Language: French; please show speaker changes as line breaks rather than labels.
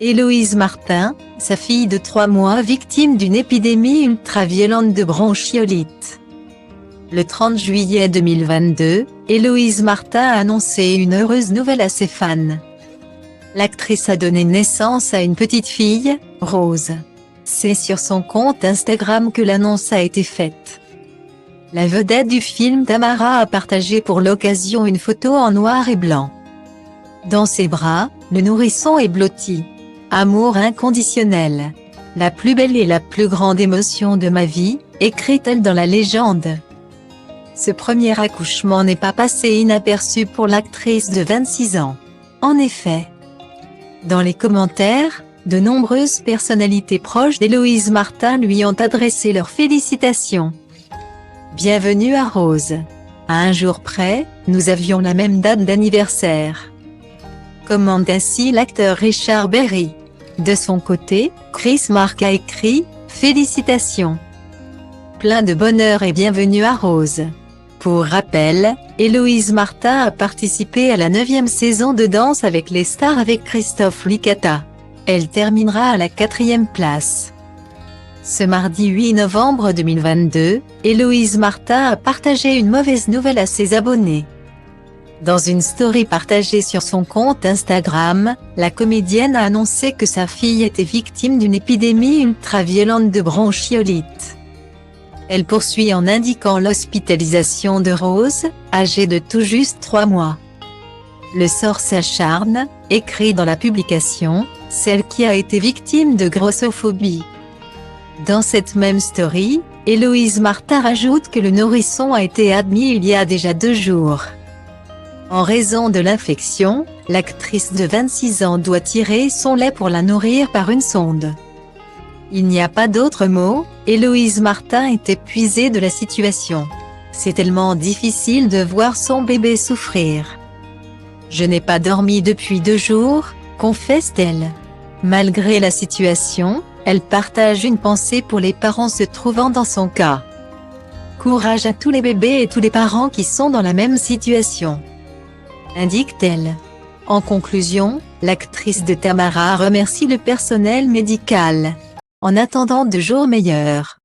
Héloïse Martin, sa fille de 3 mois victime d'une épidémie ultra-violente de bronchiolite. Le 30 juillet 2022, Héloïse Martin a annoncé une heureuse nouvelle à ses fans. L'actrice a donné naissance à une petite fille, Rose. C'est sur son compte Instagram que l'annonce a été faite. La vedette du film Tamara a partagé pour l'occasion une photo en noir et blanc. Dans ses bras, le nourrisson est blotti. Amour inconditionnel. La plus belle et la plus grande émotion de ma vie, écrit-elle dans la légende. Ce premier accouchement n'est pas passé inaperçu pour l'actrice de 26 ans. En effet, dans les commentaires, de nombreuses personnalités proches d'Héloïse Martin lui ont adressé leurs félicitations. Bienvenue à Rose. À un jour près, nous avions la même date d'anniversaire. Commente ainsi l'acteur Richard Berry. De son côté, Chris Mark a écrit « Félicitations. Plein de bonheur et bienvenue à Rose ». Pour rappel, Héloïse Martin a participé à la 9e saison de Danse avec les stars avec Christophe Licata. Elle terminera à la 4e place. Ce mardi 8 novembre 2022, Héloïse Martin a partagé une mauvaise nouvelle à ses abonnés. Dans une story partagée sur son compte Instagram, la comédienne a annoncé que sa fille était victime d'une épidémie ultra-violente de bronchiolite. Elle poursuit en indiquant l'hospitalisation de Rose, âgée de tout juste 3 mois. Le sort s'acharne, écrit dans la publication, celle qui a été victime de grossophobie. Dans cette même story, Héloïse Martin rajoute que le nourrisson a été admis il y a déjà 2 jours. En raison de l'infection, l'actrice de 26 ans doit tirer son lait pour la nourrir par une sonde. Il n'y a pas d'autre mot, Héloïse Martin est épuisée de la situation. C'est tellement difficile de voir son bébé souffrir. Je n'ai pas dormi depuis 2 jours, confesse-t-elle. Malgré la situation, elle partage une pensée pour les parents se trouvant dans son cas. Courage à tous les bébés et tous les parents qui sont dans la même situation, indique-t-elle. En conclusion, l'actrice de Tamara remercie le personnel médical. En attendant de jours meilleurs.